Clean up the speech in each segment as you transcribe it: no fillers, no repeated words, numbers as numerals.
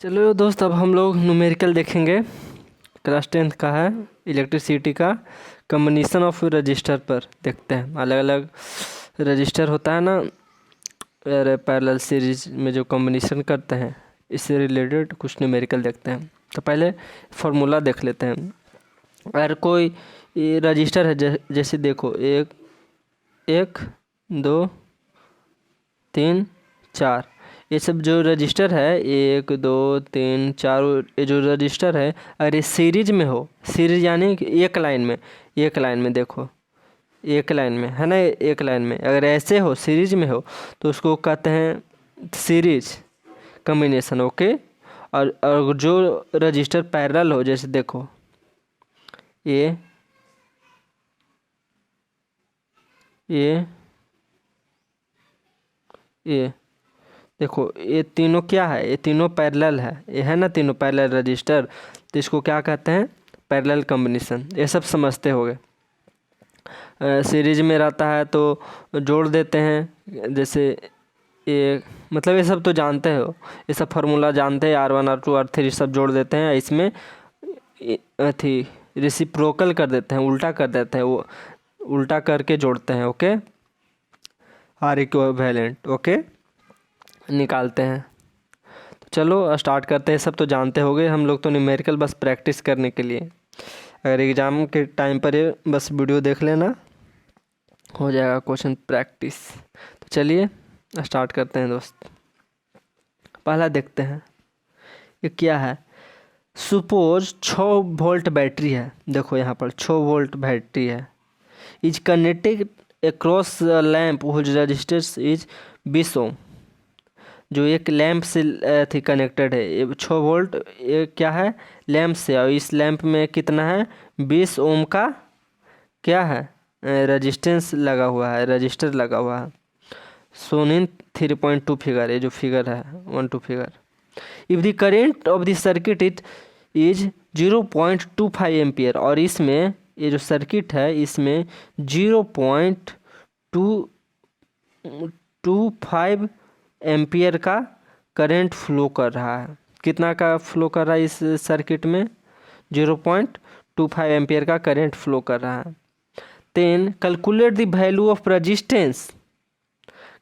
चलो दोस्त, अब हम लोग न्यूमेरिकल देखेंगे। क्लास 10th का है, इलेक्ट्रिसिटी का कम्बिनेशन ऑफ रजिस्टर पर देखते हैं। अलग अलग रजिस्टर होता है ना, पैरेलल सीरीज में जो कम्बिनेशन करते हैं, इससे रिलेटेड कुछ न्यूमेरिकल देखते हैं। तो पहले फार्मूला देख लेते हैं। अगर कोई रजिस्टर है, जैसे देखो, एक एक 2 3 4, ये सब जो रजिस्टर है 1 2 3 4, ये जो रजिस्टर है अगर ये सीरीज में हो, सीरीज यानी कि एक लाइन में देखो, एक लाइन में है ना, एक लाइन में अगर ऐसे हो, सीरीज में हो, तो उसको कहते हैं सीरीज कम्बिनेशन। ओके। और जो रजिस्टर पैरेलल हो, जैसे देखो ये ये ये देखो, ये तीनों क्या है, ये तीनों पैरेलल है, ये है ना, तीनों पैरेलल रजिस्टर, तो इसको क्या कहते हैं, पैरेलल कॉम्बिनेशन। ये सब समझते होंगे। सीरीज में रहता है तो जोड़ देते हैं, जैसे ये मतलब ये सब तो जानते हो, ये सब फार्मूला जानते हैं, R1 R2 R3 सब जोड़ देते हैं। इसमें थी रेसिप्रोकल कर देते हैं, उल्टा कर देते हैं, वो उल्टा करके जोड़ते हैं। Okay, R equivalent. ओके, निकालते हैं। तो चलो स्टार्ट करते हैं। सब तो जानते होंगे, हम लोग तो न्यूमेरिकल बस प्रैक्टिस करने के लिए, अगर एग्ज़ाम के टाइम पर ये बस वीडियो देख लेना, हो जाएगा क्वेश्चन प्रैक्टिस। तो चलिए स्टार्ट करते हैं दोस्त। पहला देखते हैं, ये क्या है। सपोज 6 वोल्ट बैटरी है, देखो यहाँ पर 6 वोल्ट बैटरी है, is connected across lamp whose resistors is 20 ohm. जो एक लैंप से थी कनेक्टेड है, ये 6 वोल्ट, ये क्या है, लैंप से, और इस लैंप में कितना है, 20 ओम का क्या है, रजिस्टेंस लगा हुआ है, रजिस्टर लगा हुआ है। सोन इन 3.2 फिगर, ये जो फिगर है 1 2 figure. If the current of the circuit is 0.25 ampere, और इसमें ये जो सर्किट है इसमें 0.225 एम्पियर का करंट फ्लो कर रहा है। कितना का फ्लो कर रहा है इस सर्किट में, 0.25 एम्पियर का करंट फ्लो कर रहा है। Then calculate the value of resistance,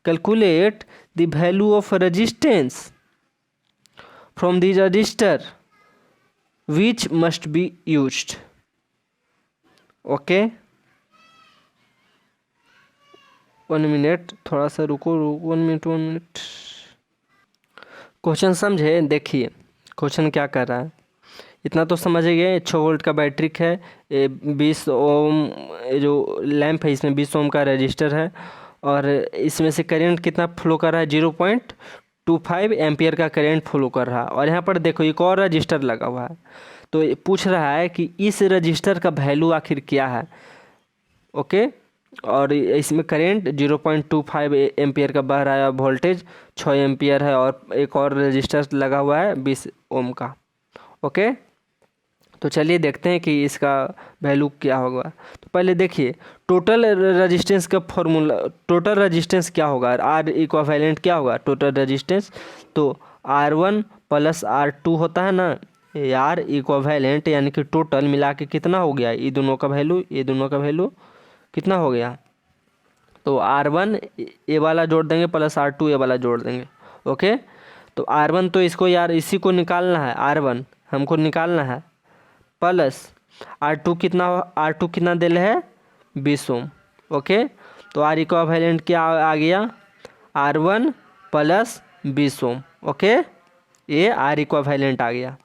calculate the value of resistance from the resistor which must be used. Okay, 1 minute, थोड़ा सा रुको 1 मिनट। क्वेश्चन समझे, देखिए क्वेश्चन क्या कर रहा है। इतना तो समझ गए, 6 वोल्ट का बैटरी है, 20 ओम जो लैंप है, इसमें 20 ओम का रजिस्टर है, और इसमें से करंट कितना फ्लो कर रहा है, 0.25 एम्पियर का करंट फ्लो कर रहा है। और यहाँ पर देखो एक और रजिस्टर लगा हुआ है, तो ये पूछ रहा है कि इस रजिस्टर का वैल्यू आखिर क्या है। ओके, और इसमें करंट 0.25 एम्पियर का बह रहा है, वोल्टेज 6 एम्पियर है, और एक और रजिस्टर लगा हुआ है 20 ओम का। ओके, तो चलिए देखते हैं कि इसका वैल्यू क्या होगा। तो पहले देखिए टोटल रेजिस्टेंस का फॉर्मूला, टोटल रेजिस्टेंस क्या होगा, आर इक्विवेलेंट क्या होगा टोटल रेजिस्टेंस, तो R1 + R2 होता है ना, आर इक्विवेलेंट यानी कि टोटल मिला के कितना हो गया, ये दोनों का वैल्यू, ये दोनों का वैल्यू कितना हो गया, तो R1 ये वाला जोड़ देंगे प्लस R2 ये वाला जोड़ देंगे। ओके, तो R1 तो इसको यार इसी को निकालना है, R1 हमको निकालना है, प्लस R2 कितना, R2 कितना दिल है 20 ओम। ओके, तो आर इक्विवेलेंट क्या आ गया, R1 + 20 ओम। ओके, ये आर इक्विवेलेंट आ गया,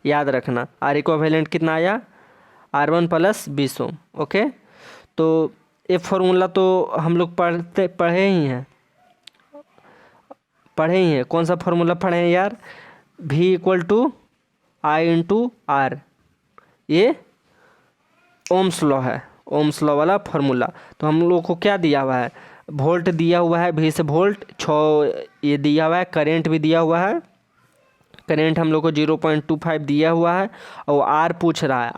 याद रखना आर इक्विवेलेंट कितना आया, R1 + 20 ओम। ओके, तो ये फॉर्मूला तो हम लोग पढ़े ही हैं, कौन सा फॉर्मूला पढ़े हैं यार, V = I × R, ये ओम्स लॉ है, ओम्स लॉ वाला फार्मूला। तो हम लोग को क्या दिया हुआ है, वोल्ट दिया हुआ है, V से वोल्ट 6 ये दिया हुआ है, करंट भी दिया हुआ है, करंट हम लोग को 0.25 दिया हुआ है, और R पूछ रहा है,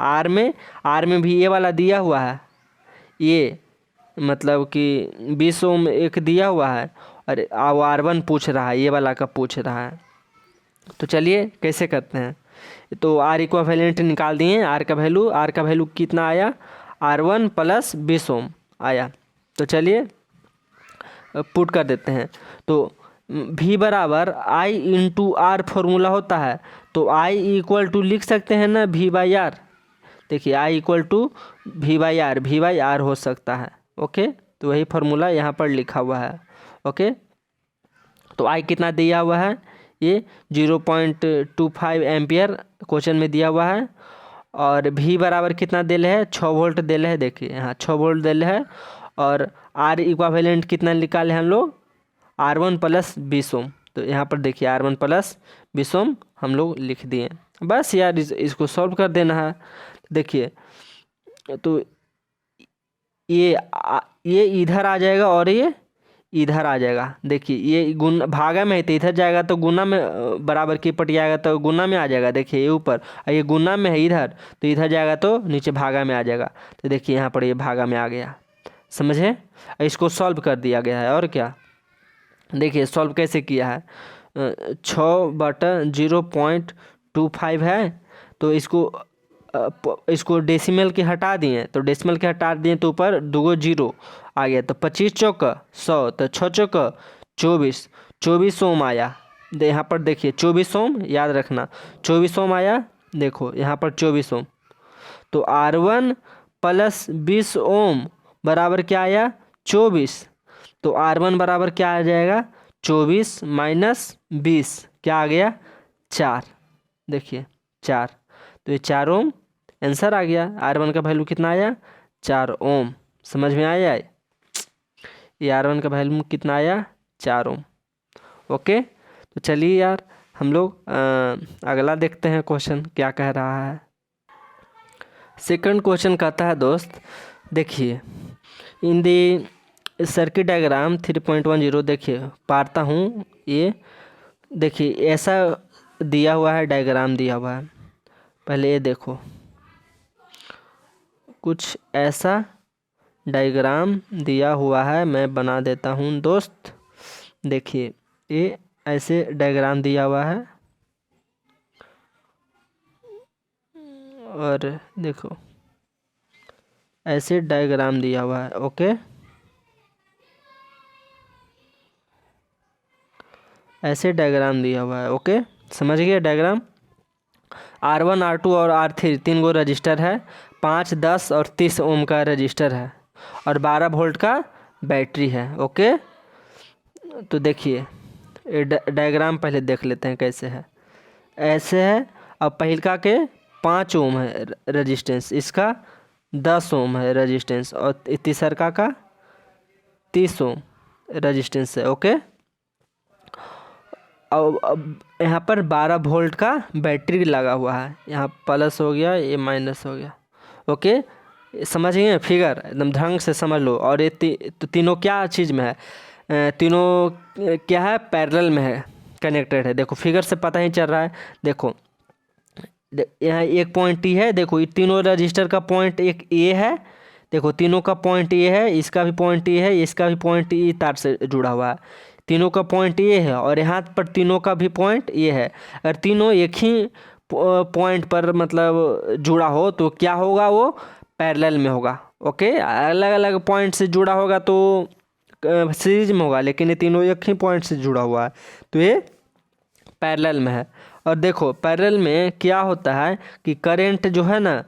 आर में भी ये वाला दिया हुआ है, ये मतलब कि 20 ओम एक दिया हुआ है, और R1 पूछ रहा है, ये वाला का पूछ रहा है। तो चलिए कैसे करते हैं। तो आर इक्विवेलेंट निकाल दिए, आर का वैल्यू कितना आया, R1 प्लस 20 ओम आया। तो चलिए पुट कर देते हैं। तो V बराबर आई इंटू आर फॉर्मूला होता है, तो आई इक्वल टू लिख सकते हैं ना V बाई आर। देखिए I equal to V by R हो सकता है। ओके, तो वही फार्मूला यहाँ पर लिखा हुआ है। ओके, तो आई कितना दिया हुआ है, ये 0.25 एम्पियर क्वेश्चन में दिया हुआ है। और V बराबर कितना दिल है, 6 वोल्ट दिल है। देखिए यहाँ 6 वोल्ट दिल है। और आर इक्विवेलेंट कितना निकाले हम लोग, R1 प्लस 20 ओम। तो यहाँ पर देखिए R1 प्लस 20 ओम हम लोग लिख दिए। बस यार इसको सॉल्व कर देना है। देखिए तो ये इधर आ जाएगा और ये इधर आ जाएगा। देखिए ये गुण भागा में है तो इधर जाएगा, तो गुना में बराबर की पट जाएगा तो गुना में आ जाएगा। देखिए ये ऊपर, और ये गुना में है इधर, तो इधर जाएगा तो नीचे भागा में आ जाएगा। तो देखिए यहाँ पर ये भागा में आ गया, समझे। इसको सॉल्व कर दिया गया है। और क्या, देखिए सॉल्व कैसे किया है, 6/0.25 है। तो इसको डेसिमल के हटा दिए, तो डेसिमल के हटा दिए तो ऊपर 2 जीरो आ गया। तो 25 चौक 100, तो 6 चौक 24, 24 ओम आया। यहाँ पर देखिए 24 ओम, याद रखना 24 ओम आया। देखो यहाँ पर 24 ओम। तो R1 प्लस 20 ओम बराबर क्या आया, 24। तो R1 बराबर क्या आ जाएगा, 24 माइनस 20 क्या आ गया, 4। देखिए 4, तो ये 4 ओम आंसर आ गया। R1 का वैल्यू कितना आया, 4 ओम। समझ में आया, ये R1 का वैल्यू कितना आया, 4 ओम। ओके, तो चलिए यार हम लोग अगला देखते हैं क्वेश्चन क्या कह रहा है। सेकंड क्वेश्चन कहता है दोस्त, देखिए इन दी सर्किट डायग्राम 3.10, देखिए पारता हूँ ये। देखिए ऐसा दिया हुआ है, डायग्राम दिया हुआ है। पहले ये देखो, कुछ ऐसा डायग्राम दिया हुआ है, मैं बना देता हूँ दोस्त। देखिए ये ऐसे डायग्राम दिया हुआ है, और देखो ऐसे डायग्राम दिया हुआ है। ओके, ऐसे डायग्राम दिया हुआ है। ओके, समझ गए डायग्राम। R1 R2 और R3 तीन गो रजिस्टर है, 5, 10 और 30 ओम का रजिस्टर है, और 12 वोल्ट का बैटरी है। ओके, तो देखिए डायग्राम पहले देख लेते हैं कैसे है। ऐसे है, अब पहिलका के 5 ओम है रजिस्टेंस, इसका 10 ओम है रजिस्टेंस, और तीसरका का 30 ओम रजिस्टेंस है। ओके, अब यहाँ पर 12 वोल्ट का बैटरी लगा हुआ है, यहाँ प्लस हो गया, ये माइनस हो गया। ओके, समझ गए, फिगर एकदम ढंग से समझ लो। और ये तो तीनों क्या चीज़ में है, तीनों क्या है, पैरेलल में है, कनेक्टेड है। देखो फिगर से पता ही चल रहा है। देखो यहाँ एक पॉइंट ई है, देखो ये तीनों रजिस्टर का पॉइंट एक ए है। देखो तीनों का पॉइंट ए है, इसका भी पॉइंट ए है, इसका भी पॉइंट ई तार से जुड़ा हुआ है। तीनों का पॉइंट ये है, और यहाँ पर तीनों का भी पॉइंट ये है। अगर तीनों एक ही पॉइंट पर मतलब जुड़ा हो तो क्या होगा, वो पैरेलल में होगा। ओके, अलग अलग पॉइंट से जुड़ा होगा तो सीरीज में होगा, लेकिन ये तीनों एक ही पॉइंट से जुड़ा हुआ है तो ये पैरेलल में है। और देखो पैरेलल में क्या होता है कि करंट जो है ना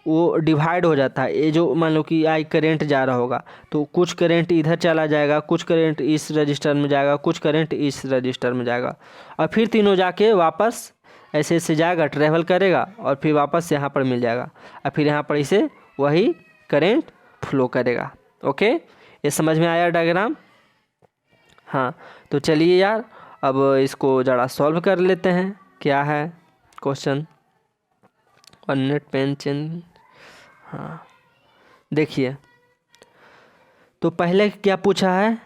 वो डिवाइड हो जाता है। ये जो मान लो कि आई करंट जा रहा होगा, तो कुछ करंट इधर चला जाएगा, कुछ करंट इस रजिस्टर में जाएगा, कुछ करंट इस रजिस्टर में जाएगा, और फिर तीनों जाके वापस ऐसे ऐसे जाएगा, ट्रैवल करेगा, और फिर वापस यहाँ पर मिल जाएगा, और फिर यहाँ पर इसे वही करंट फ्लो करेगा। ओके, ये समझ में आया डायग्राम। हाँ, तो चलिए यार अब इसको ज़रा सॉल्व कर लेते हैं। क्या है क्वेश्चन, 1 मिनट पेन चेंज। हाँ देखिए, तो पहले क्या पूछा है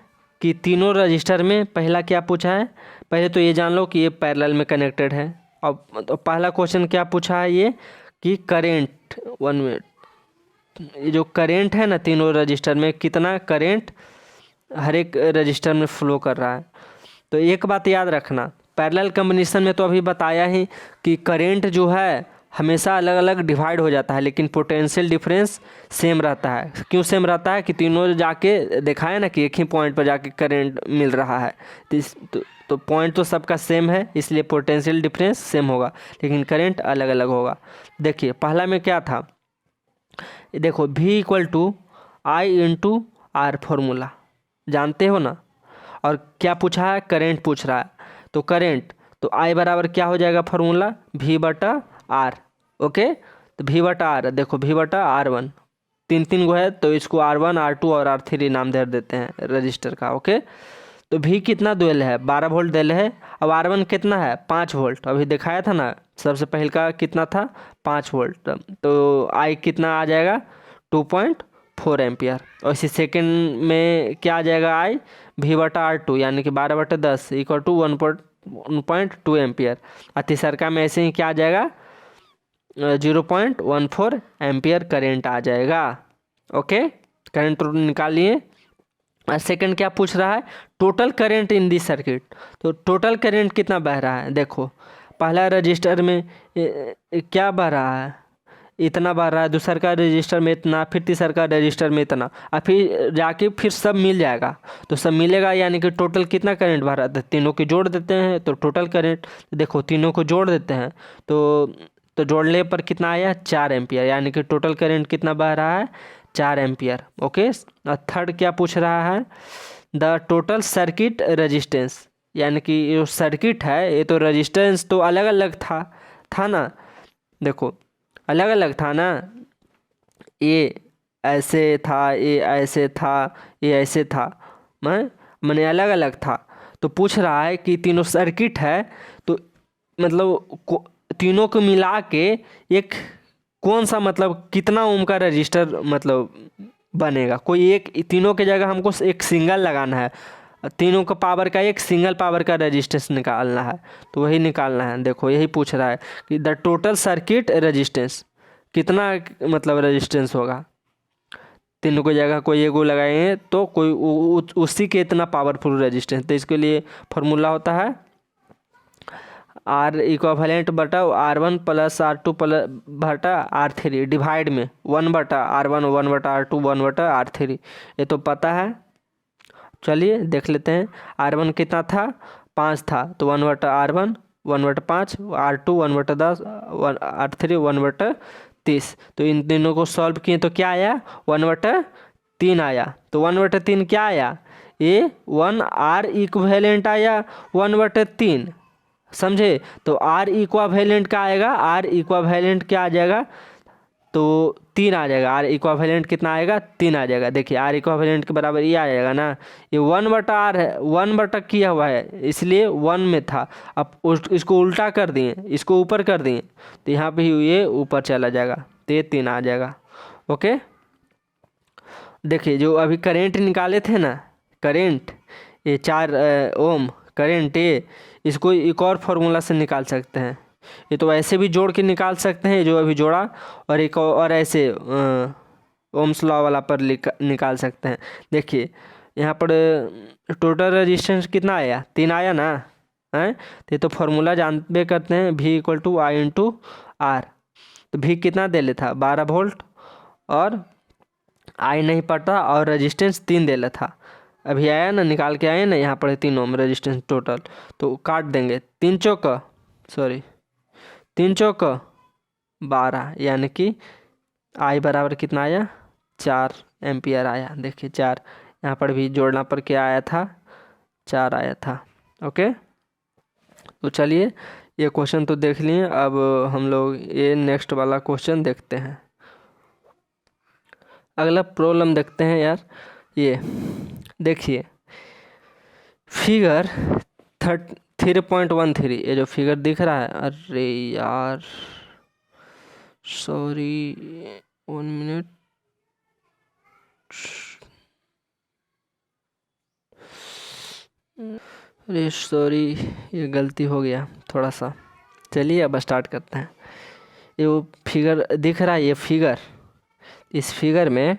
कि तीनों रजिस्टर में, पहला क्या पूछा है, पहले तो ये जान लो कि ये पैरेलल में कनेक्टेड है। अब तो पहला क्वेश्चन क्या पूछा है, ये कि करेंट, 1 मिनट, ये जो करेंट है ना तीनों रजिस्टर में, कितना करेंट हर एक रजिस्टर में फ्लो कर रहा है। तो एक बात याद रखना, पैरेलल कॉम्बिनेशन में तो अभी बताया ही कि करेंट जो है हमेशा अलग अलग डिवाइड हो जाता है, लेकिन पोटेंशियल डिफरेंस सेम रहता है। क्यों सेम रहता है कि तीनों जाके दिखाया ना कि एक ही पॉइंट पर जाके करंट मिल रहा है, तो पॉइंट तो सबका सेम है, इसलिए पोटेंशियल डिफरेंस सेम होगा, लेकिन करंट अलग अलग होगा। देखिए पहला में क्या था, देखो V = I/R फॉर्मूला जानते हो ना, और क्या पूछा है, करंट पूछ रहा है, तो करंट तो I बराबर क्या हो जाएगा फॉर्मूला, V/R। ओके, तो V/R देखो V/R1 तीन गो है, तो इसको R1 R2 और R3 नाम दे देते हैं रजिस्टर का। ओके, तो V कितना दिल है, 12 वोल्ट दिल है। अब R1 कितना है, 5 वोल्ट, अभी दिखाया था ना सबसे पहले का कितना था, 5 वोल्ट, तो I कितना आ जाएगा 2.4 एम्पियर। और इसी सेकेंड में क्या आ जाएगा I, V/R2 यानी कि 12/10 = 1.2 एम्पियर। और तीसरा में ऐसे ही क्या आ जाएगा 0.14 एम्पियर करेंट आ जाएगा। ओके, करंट निकालिए। और सेकंड क्या पूछ रहा है, total current in this circuit, तो टोटल करंट कितना बह रहा है, देखो पहला रजिस्टर में क्या बह रहा है, इतना बह रहा है, दूसरा का रजिस्टर में इतना, फिर तीसरा का रजिस्टर में इतना, और फिर जाके फिर सब मिल जाएगा, तो सब मिलेगा यानी कि टोटल कितना करंट बह रहा है, तीनों को जोड़ देते हैं तो टोटल करंट, देखो तीनों को जोड़ देते हैं तो जोड़ने पर कितना आया 4 एम्पियर, यानी कि टोटल करंट कितना बह रहा है 4 एम्पियर। ओके, और थर्ड क्या पूछ रहा है, द टोटल सर्किट रेजिस्टेंस, यानी कि जो सर्किट है ये तो रेजिस्टेंस तो अलग अलग था ना, देखो अलग अलग था ना, ये ऐसे था, ये ऐसे था, ये ऐसे था, मैंने अलग अलग था। तो पूछ रहा है कि तीनों सर्किट है, तो मतलब तीनों को मिला के एक कौन सा मतलब कितना ओम का रजिस्टर मतलब बनेगा, कोई एक, तीनों के जगह हमको एक सिंगल लगाना है, तीनों का पावर का एक सिंगल पावर का रेजिस्टेंस निकालना है, तो वही निकालना है। देखो यही पूछ रहा है कि द टोटल सर्किट रेजिस्टेंस कितना मतलब रेजिस्टेंस होगा, तीनों की जगह कोई एगो लगाएंगे तो कोई उसी के इतना पावरफुल रेजिस्टेंस, तो इसके लिए फॉर्मूला होता है R इक्विवेलेंट बटा R1 + R2 बटा R3 डिवाइड में 1/R1 1/R2 1/R3, ये तो पता है। चलिए देख लेते हैं, R1 कितना था 5 था, तो 1/R1 1/5, R2 1/10, R3 1/30, तो इन तीनों को सॉल्व किए तो क्या आया 1/3 आया, तो 1/3 क्या आया, ये 1R इक्विवेलेंट आया 1/3, समझे। तो R इक्विवेलेंट क्या आएगा, R इक्विवेलेंट क्या आ जाएगा, तो 3 आ जाएगा, R इक्विवेलेंट कितना आएगा 3 आ जाएगा। देखिए R इक्विवेलेंट के बराबर ये आ जाएगा ना, ये 1/R है, 1/ किया हुआ है इसलिए 1 में था, अब इसको उल्टा कर दिए, इसको ऊपर कर दिए, तो यहाँ पे ये ऊपर चला जाएगा, तो ये 3 आ जाएगा। ओके, देखिए जो अभी करेंट निकाले थे ना, करेंट ये 4 ओम करेंट, ये इसको एक और फार्मूला से निकाल सकते हैं, ये तो ऐसे भी जोड़ के निकाल सकते हैं जो अभी जोड़ा, और एक और ऐसे ओम्स लॉ वाला पर निकाल सकते हैं। देखिए यहाँ पर टोटल रेजिस्टेंस कितना आया 3 आया ना, हैं, तो ये तो फार्मूला जानते करते हैं V = I/R, तो V कितना दे ले था 12 वोल्ट, और I नहीं पता, और रेजिस्टेंस 3 दे ले था, अभी आया ना निकाल के आए ना, यहाँ पर 3 ओम रेजिस्टेंस टोटल, तो काट देंगे 3 चौका 12, यानी कि I बराबर कितना आया 4 एम्पियर आया। देखिए 4, यहाँ पर भी जोड़ना पर क्या आया था 4 आया था। ओके, तो चलिए ये क्वेश्चन तो देख लिए, अब हम लोग ये नेक्स्ट वाला क्वेश्चन देखते हैं। अगला प्रॉब्लम देखते हैं यार, ये देखिए फिगर 3.13, ये जो फिगर दिख रहा है, अरे यार सॉरी 1 मिनट, अरे सॉरी ये गलती हो गया थोड़ा सा। चलिए अब स्टार्ट करते हैं। ये वो फिगर दिख रहा है, ये फिगर, इस फिगर में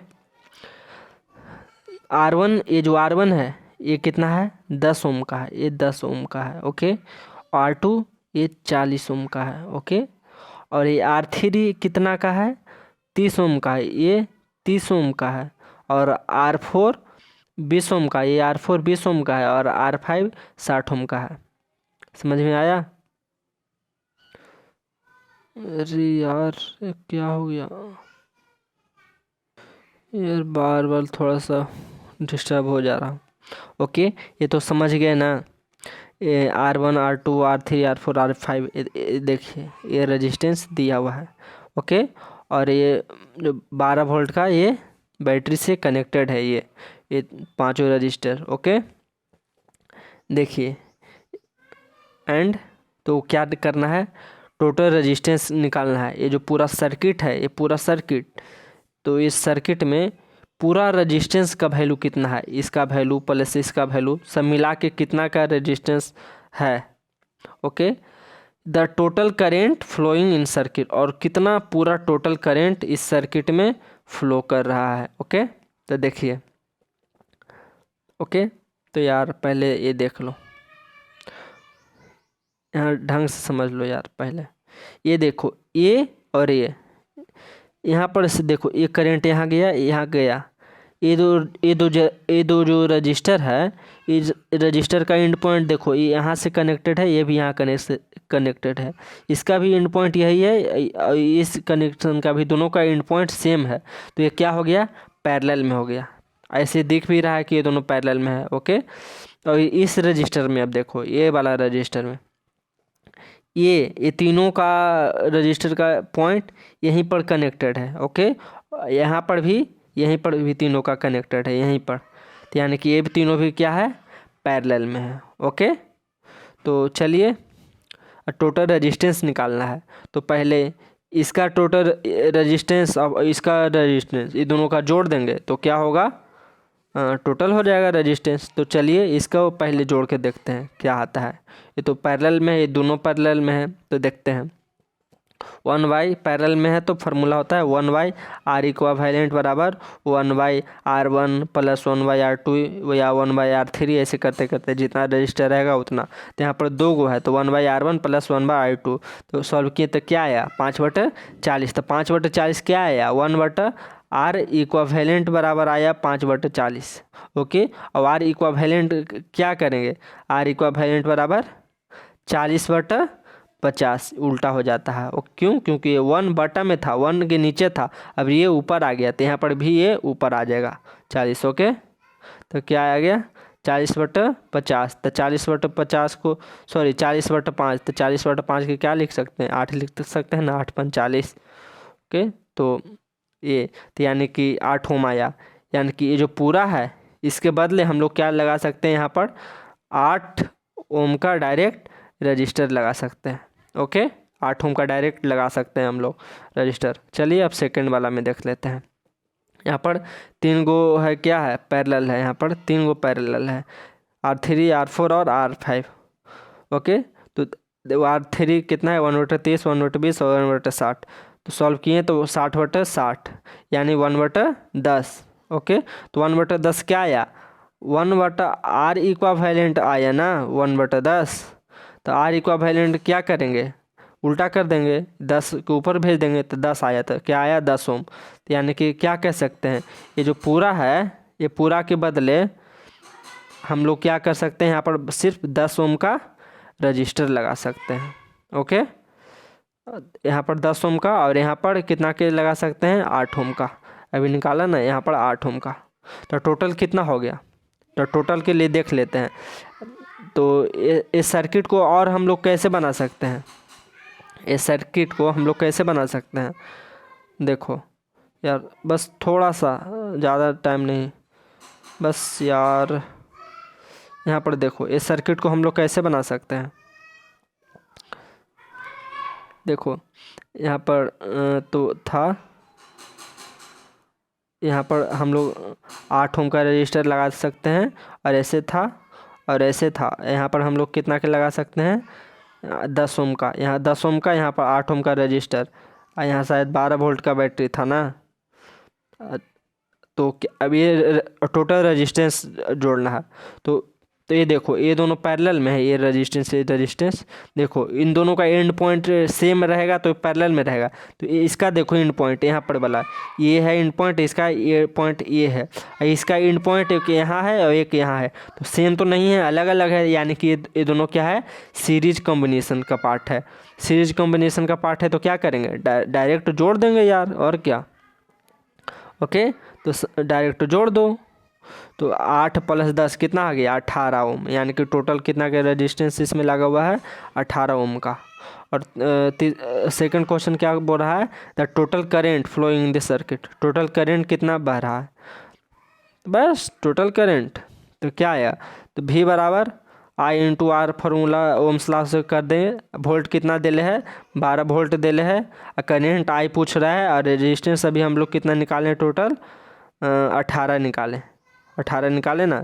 R1, ये जो R1 है ये कितना है 10 ओम का है, ये 10 ओम का है। ओके, R2 ये 40 ओम का है। ओके, और ये R3 कितना का है, 30 ओम का है, ये 30 ओम का है। और R4 20 ओम का, ये R4 20 ओम का है। और R5 60 ओम का है। समझ में आया? अरे यार ये क्या हो गया यार, बार बार थोड़ा सा डिस्टर्ब हो जा रहा। ओके, ये तो समझ गए ना। ये R1 R2 R3 R4 R5, देखिए ये रेजिस्टेंस दिया हुआ है। ओके, और ये जो 12 वोल्ट का ये बैटरी से कनेक्टेड है, ये पांचों रजिस्टर। ओके, देखिए एंड तो क्या करना है, टोटल रेजिस्टेंस निकालना है। ये जो पूरा सर्किट है, ये पूरा सर्किट, तो इस सर्किट में पूरा रेजिस्टेंस का वैल्यू कितना है, इसका वैल्यू प्लस इसका वैल्यू सब मिला के कितना का रेजिस्टेंस है। Okay, the total current flowing in circuit, और कितना पूरा टोटल करेंट इस सर्किट में फ्लो कर रहा है। ओके, तो देखिए। ओके, तो यार पहले ये देख लो, यहाँ ढंग से समझ लो यार। पहले ये देखो, ये और यहाँ पर से देखो, ये करंट यहाँ गया, यहाँ गया। ये दो जो रजिस्टर है, इस रजिस्टर का एंड पॉइंट देखो, ये यहाँ से कनेक्टेड है, ये भी यहाँ कनेक्टेड है। इसका भी एंड पॉइंट यही है, और इस कनेक्शन का भी, दोनों का एंड पॉइंट सेम है। तो ये क्या हो गया, पैरेलल में हो गया। ऐसे दिख भी रहा है कि ये दोनों पैरेलल में है। ओके, और इस रजिस्टर में अब देखो, ये वाला रजिस्टर में ये तीनों का रजिस्टर का पॉइंट यहीं पर कनेक्टेड है। ओके, यहाँ पर भी, यहीं पर भी तीनों का कनेक्टेड है यहीं पर। तो यानी कि ये भी तीनों भी क्या है, पैरेलल में है। ओके, तो चलिए टोटल रेजिस्टेंस निकालना है। तो पहले इसका टोटल रेजिस्टेंस और इसका रेजिस्टेंस, ये दोनों का जोड़ देंगे तो क्या होगा, टोटल हो जाएगा रेजिस्टेंस। तो चलिए इसका पहले जोड़ के देखते हैं क्या आता है। ये तो पैरेलल में है, ये दोनों पैरेलल में है, तो देखते हैं। 1/, पैरेलल में है तो फार्मूला होता है 1/, R इक्वावेलेंट बराबर 1/R1 प्लस 1/R2 या 1/R3, ऐसे करते करते जितना रजिस्टर रहेगा उतना। तो यहाँ पर 2 गो है, तो 1/R1 प्लस 1/R2। तो सॉल्व किए तो क्या आया, 5/40। तो 5/40 क्या आया, 1/R इक्वावेलेंट बराबर आया 5/40। ओके, और R इक्वावेलेंट क्या करेंगे, R इक्वावेलेंट बराबर 40/50 उल्टा हो जाता है। वो क्यों, क्योंकि ये 1 में था, 1 के नीचे था, अब ये ऊपर आ गया, तो यहाँ पर भी ये ऊपर आ जाएगा 40। ओके, तो क्या आ गया 40/50। तो 40/50 को, सॉरी 40/5, तो 40/5 के क्या लिख सकते हैं, 8 लिख सकते हैं ना, 8×5 40। ओके, तो ये तो यानी कि 8 ओम आया। यानी कि ये जो पूरा है, इसके बदले हम लोग क्या लगा सकते हैं, यहाँ पर 8 ओम का डायरेक्ट रजिस्टर लगा सकते हैं। ओके, 8 ओम का डायरेक्ट लगा सकते हैं हम लोग रजिस्टर। चलिए अब सेकंड वाला में देख लेते हैं। यहाँ पर 3 गो है, क्या है, पैरेलल है। यहाँ पर 3 गो पैरेलल है, R3 R4 और R5। ओके, तो R3 कितना है, 1/30 1/20 और 1/60। तो सॉल्व किए तो 60/60 यानी 1/10। ओके, तो 1/10 क्या आया, 1/R इक्वावेलेंट आया ना, 1/10। तो R इक्वावेलेंट क्या करेंगे, उल्टा कर देंगे, 10 के ऊपर भेज देंगे, तो 10 आया। तो क्या आया, 10 ओम। तो यानी कि क्या कह सकते हैं, ये जो पूरा है, ये पूरा के बदले हम लोग क्या कर सकते हैं, यहाँ पर सिर्फ 10 ओम का रजिस्टर लगा सकते हैं। ओके, यहाँ पर 10 ओम का, और यहाँ पर कितना के लगा सकते हैं, 8 ओम का। अभी निकाला ना, यहाँ पर 8 ओम का। तो टोटल कितना हो गया, तो टोटल के लिए देख लेते हैं। तो इस सर्किट को और हम लोग कैसे बना सकते हैं, इस सर्किट को हम लोग कैसे बना सकते हैं, देखो यार, बस थोड़ा सा, ज़्यादा टाइम नहीं, बस यार। यहाँ पर देखो, इस सर्किट को हम लोग कैसे बना सकते हैं, देखो यहाँ पर तो था, यहाँ पर हम लोग 8 ओम का रजिस्टर लगा सकते हैं, और ऐसे था और ऐसे था। यहाँ पर हम लोग कितना के लगा सकते हैं, 10 ओम का, यहाँ 10 ओम का, यहाँ पर 8 ओम का रजिस्टर, और यहाँ शायद 12 वोल्ट का बैटरी था ना। अब ये टोटल रेजिस्टेंस जोड़ना है। तो तो ये देखो ये दोनों पैरेलल में है, ये रेजिस्टेंस देखो इन दोनों का एंड पॉइंट सेम रहेगा तो पैरेलल में रहेगा। तो इसका देखो एंड पॉइंट यहाँ पर वाला ये है एंड पॉइंट, इसका ये पॉइंट ये है, इसका एंड पॉइंट एक यहाँ है और एक यहाँ है, तो सेम तो नहीं है, अलग अलग है, यानी कि ये दोनों क्या है, सीरीज कॉम्बिनेशन का पार्ट है। सीरीज कॉम्बिनेशन का पार्ट है तो क्या करेंगे, डायरेक्ट जोड़ देंगे यार, और क्या। ओके, तो डायरेक्ट जोड़ दो। तो 8 + 10 कितना आ गया, 18 ओम, यानी कि टोटल कितना का रेजिस्टेंस इसमें लगा हुआ है, 18 ओम का। और सेकंड क्वेश्चन क्या बोल रहा है, the total current flowing in the circuit, total current कितना बह रहा है, बस टोटल करेंट तो क्या आया, तो V बराबर I/R फार्मूला ओम्स लॉ से कर दें। वोल्ट कितना दिले है, 12 वोल्ट दिले है, और करेंट I पूछ रहा है, और रेजिस्टेंस अभी हम लोग कितना निकालें, टोटल 18 निकालें, 18 निकाले ना,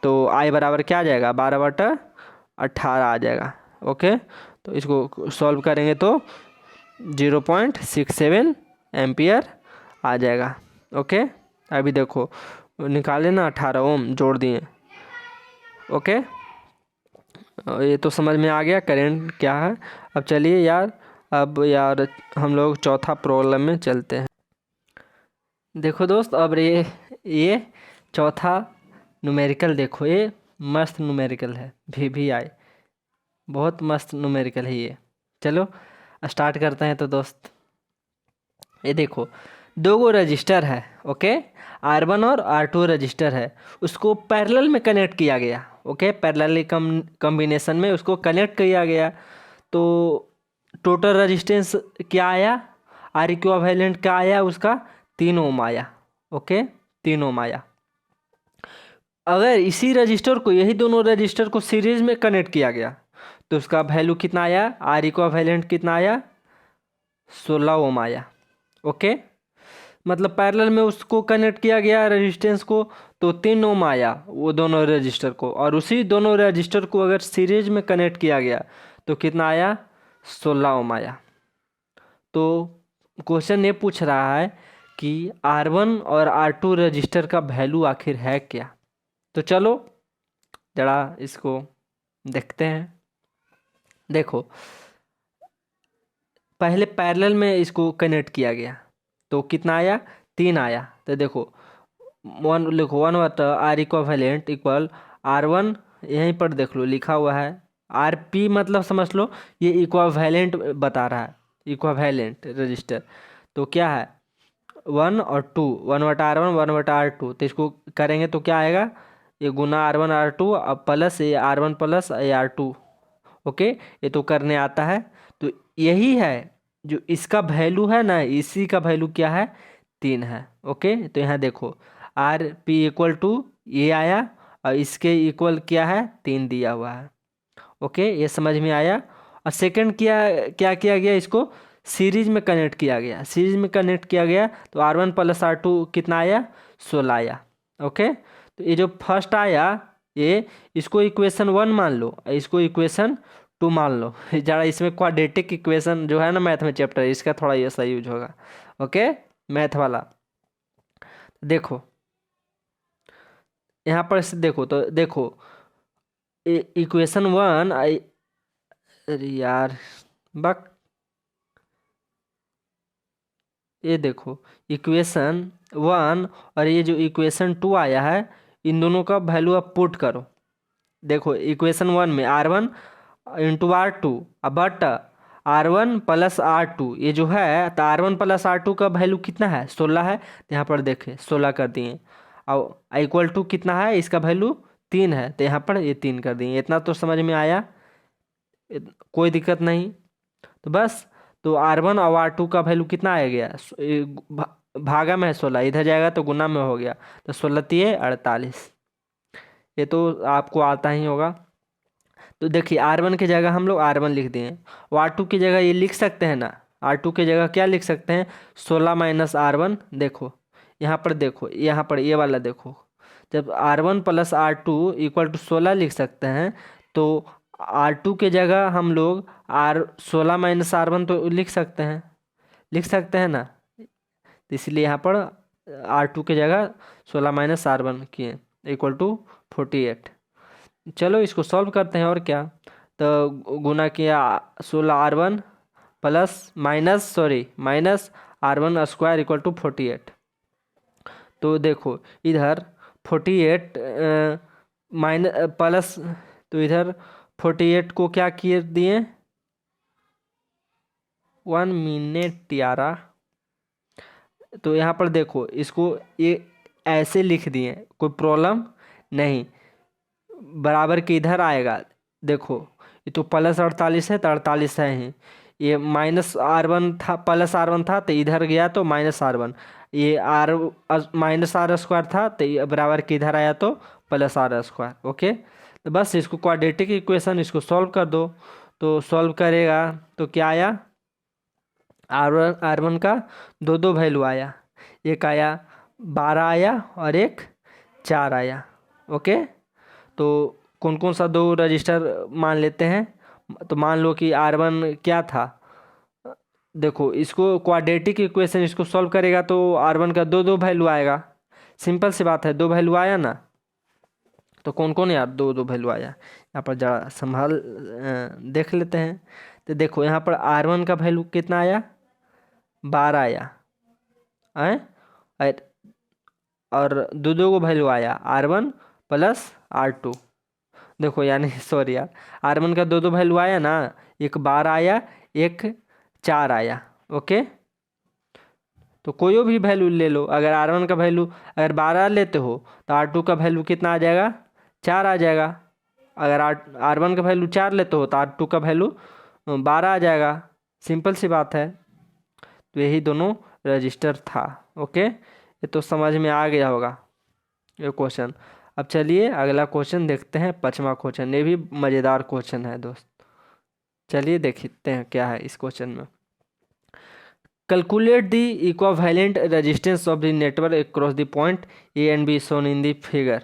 तो I बराबर क्या आ जाएगा, 12/18 आ जाएगा। ओके, तो इसको सॉल्व करेंगे तो 0.67 एम्पियर आ जाएगा। ओके, अभी देखो निकाले ना, 18 ओम जोड़ दिए। ओके, ये तो समझ में आ गया करंट क्या है। अब चलिए यार, अब यार हम लोग चौथा प्रॉब्लम में चलते हैं। देखो दोस्त, अब ये चौथा न्यूमेरिकल देखो, ये मस्त न्यूमेरिकल है, VVI बहुत मस्त न्यूमेरिकल है ये। चलो स्टार्ट करते हैं। तो दोस्त ये देखो, दो गो रजिस्टर है, ओके, R1 और R2 रजिस्टर है, उसको पैरेलल में कनेक्ट किया गया। ओके, पैरेलल कॉम्बिनेशन में उसको कनेक्ट किया गया, तो टोटल रेजिस्टेंस क्या आया, R इक्विवेलेंट क्या आया उसका, 3 ओम आया। ओके, 3 ओम आया। अगर इसी रजिस्टर को, यही दोनों रजिस्टर को सीरीज में कनेक्ट किया गया तो उसका वैल्यू कितना आया, R इक्विवेलेंट कितना आया, 16 ओम आया। ओके, मतलब पैरेलल में उसको कनेक्ट किया गया रेजिस्टेंस को, तो 3 ओम आया वो दोनों रजिस्टर को, और उसी दोनों रजिस्टर को अगर सीरीज में कनेक्ट किया गया तो कितना आया, 16 ओम आया। तो क्वेश्चन ये पूछ रहा है कि R1 और R2 रजिस्टर का वैल्यू आखिर है क्या। तो चलो जरा इसको देखते हैं। देखो पहले पैरेलल में इसको कनेक्ट किया गया तो कितना आया, 3 आया। तो देखो 1 लिखो, 1 R इक्विवेलेंट इक्वल R1, यहीं पर देख लो लिखा हुआ है, RP मतलब समझ लो ये इक्विवेलेंट बता रहा है, इक्विवेलेंट रजिस्टर। तो क्या है 1 और 2, 1/R1 1/R2, तो इसको करेंगे तो क्या आएगा, ये गुना R1 R2 अब प्लस ये R1 प्लस ये R2। ओके, ये तो करने आता है। तो यही है जो इसका वैल्यू है ना, इसी का वैल्यू क्या है, 3 है। ओके, तो यहाँ देखो RP इक्वल टू ये आया, और इसके इक्वल क्या है, 3 दिया हुआ है। ओके, ये समझ में आया। और सेकंड क्या किया गया, इसको सीरीज में कनेक्ट किया गया, सीरीज में कनेक्ट किया गया तो R1 + R2 कितना आया, 16 आया। ओके, तो ये जो फर्स्ट आया ये, इसको इक्वेशन 1 मान लो, इसको इक्वेशन 2 मान लो। जरा इसमें क्वाड्रेटिक इक्वेशन जो है ना मैथ में चैप्टर, इसका थोड़ा ये सा यूज होगा। ओके, मैथ वाला देखो यहाँ पर से देखो, तो देखो इक्वेशन 1, अरे यार बक, ये देखो इक्वेशन 1 और ये जो इक्वेशन 2 आया है, इन दोनों का वैल्यू आप पुट करो। देखो इक्वेशन 1 में R1 × R2 but R1 + R2, ये जो है तो R1 + R2 का वैल्यू कितना है, 16 है। तो यहाँ पर देखें 16 कर दिए, और इक्वल टू कितना है, इसका वैल्यू 3 है, तो यहाँ पर ये 3 कर दिए। इतना तो समझ में आया, कोई दिक्कत नहीं। तो बस, तो R1 और R2 का वैल्यू कितना आ गया, भागा में है 16, इधर जाएगा तो गुना में हो गया, तो 16 × 48, ये तो आपको आता ही होगा। तो देखिए R1 की जगह हम लोग R1 लिख दिए, और R2 की जगह ये लिख सकते हैं ना, R2 की जगह क्या लिख सकते हैं, 16 - R1। देखो यहाँ पर, देखो यहाँ पर ये वाला देखो, जब R1 + R2 = 16 लिख सकते हैं, तो R2 के जगह हम लोग 16 - R1 तो लिख सकते हैं, लिख सकते हैं ना। तो इसलिए यहाँ पर R2 की जगह 16 - R1 किए, = 48। चलो इसको सॉल्व करते हैं और क्या। तो गुना किया 16R1 plus minus R1² equal to 48। तो देखो इधर 48 माइनस प्लस, तो इधर 48 को क्या किए दिए 1 मिनट यारा। तो यहाँ पर देखो इसको ये ऐसे लिख दिए, कोई प्रॉब्लम नहीं, बराबर के इधर आएगा। देखो ये तो +48 है तो 48 है ही, ये -R1 था, +R1 था तो इधर गया तो -R1, ये आर -R² था तो ये बराबर के इधर आया तो +R²। ओके, तो बस इसको क्वाड्रेटिक इक्वेशन इसको सॉल्व कर दो। तो सॉल्व करेगा तो क्या आया, R1 का दो दो वैल्यू आया, एक आया 12 आया और एक 4 आया। ओके, तो कौन कौन सा दो रजिस्टर मान लेते हैं। तो मान लो कि R1 क्या था, देखो इसको क्वाड्रेटिक इक्वेशन इसको सॉल्व करेगा तो R1 का दो दो वैल्यू आएगा। सिंपल सी बात है, दो वैल्यू आया ना। तो कौन कौन यार दो दो वैल्यू आया, यहाँ पर जरा संभाल देख लेते हैं। तो देखो यहाँ पर R1 का वैल्यू कितना आया, 12 आया है, और दो दो को वैल्यू आया R1 प्लस R2। देखो यानी सॉरी यार, R1 का दो दो वैल्यू आया ना, एक 12 आया एक 4 आया। ओके, तो कोई भी वैल्यू ले लो, अगर R1 का वैल्यू अगर 12 लेते हो तो R2 का वैल्यू कितना आ जाएगा, 4 आ जाएगा। अगर R1 का वैल्यू 4 लेते हो तो R2 का वैल्यू 12 आ जाएगा। सिंपल सी बात है। तो यही दोनों रजिस्टर था। ओके, ये तो समझ में आ गया होगा ये क्वेश्चन। अब चलिए अगला क्वेश्चन देखते हैं, 5वां क्वेश्चन। ये भी मज़ेदार क्वेश्चन है दोस्त, चलिए देखते हैं क्या है इस क्वेश्चन में। Calculate the equivalent resistance of the network across the point A and be shown in the figure.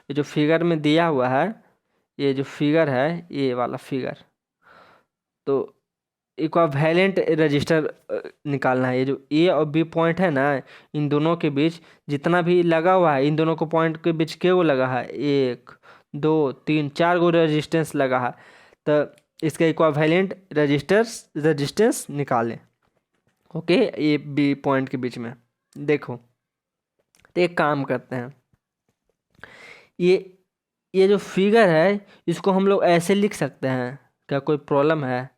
ये जो फिगर में दिया हुआ है, ये जो फिगर है ये वाला फिगर, तो इक्विवेलेंट रजिस्टर निकालना है। ये जो ए और बी पॉइंट है ना, इन दोनों के बीच जितना भी लगा हुआ है, इन दोनों को पॉइंट के बीच के वो लगा है, 1 2 3 4 गो रेजिस्टेंस लगा है। तो इसका इक्विवेलेंट रेजिस्टेंस निकालें। ओके, ए बी पॉइंट के बीच में देखो। तो एक काम करते हैं, ये जो फिगर है इसको हम लोग ऐसे लिख सकते हैं, क्या कोई प्रॉब्लम है।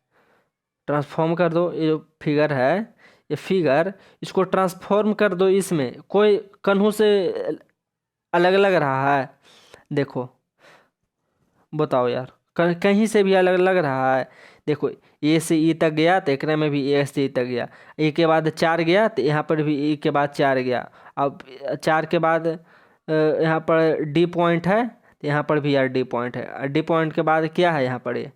ट्रांसफॉर्म कर दो, ये जो फिगर है ये फिगर, इसको ट्रांसफॉर्म कर दो इसमें, कोई कन्हू से अलग लग रहा है, देखो बताओ यार, कहीं से भी अलग लग रहा है। देखो ए से ई तक गया तो एक में भी ए से ई तक गया, ए के बाद 4 गया तो यहाँ पर भी ई के बाद 4 गया। अब 4 के बाद यहाँ पर डी पॉइंट है तो यहाँ पर भी यार डी पॉइंट है। डी पॉइंट के बाद क्या है यहाँ पर, ये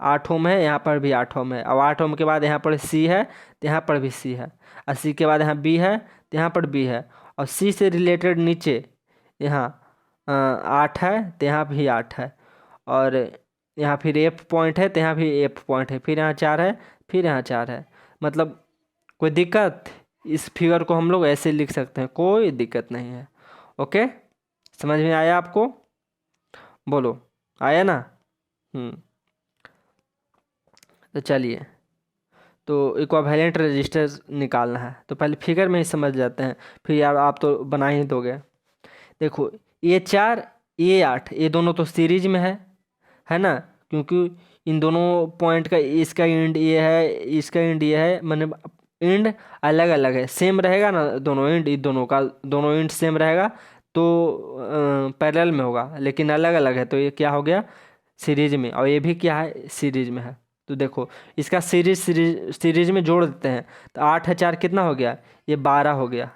8 ओम है, यहाँ पर भी 8 ओम है। अब 8 ओम के बाद यहाँ पर सी है तो यहाँ पर भी सी है, और सी के बाद यहाँ बी है तो यहाँ पर बी है, और सी से रिलेटेड नीचे यहाँ 8 है तो यहाँ भी 8 है, और यहाँ फिर एफ पॉइंट है तो यहाँ भी एफ पॉइंट है, फिर यहाँ 4 है, फिर यहाँ 4 है। मतलब कोई दिक्कत, इस फिगर को हम लोग ऐसे लिख सकते हैं, कोई दिक्कत नहीं है। ओके, समझ में आया आपको, बोलो आया ना। तो चलिए, तो इक्विवेलेंट रजिस्टर निकालना है तो पहले फिगर में ही समझ जाते हैं, फिर यार आप तो बना ही दोगे। देखो ये 4 ये 8 ये दोनों तो सीरीज में है ना, क्योंकि इन दोनों पॉइंट का इसका इंड ये है, इसका इंड ये है, मतलब इंड अलग अलग है, सेम रहेगा ना दोनों इंड, दोनों का दोनों इंड सेम रहेगा तो पैरेलल में होगा, लेकिन अलग अलग है तो ये क्या हो गया सीरीज में, और ये भी क्या है सीरीज में है। तो देखो इसका सीरीज में जोड़ देते हैं तो 8 है 4 कितना हो गया, ये 12 हो गया,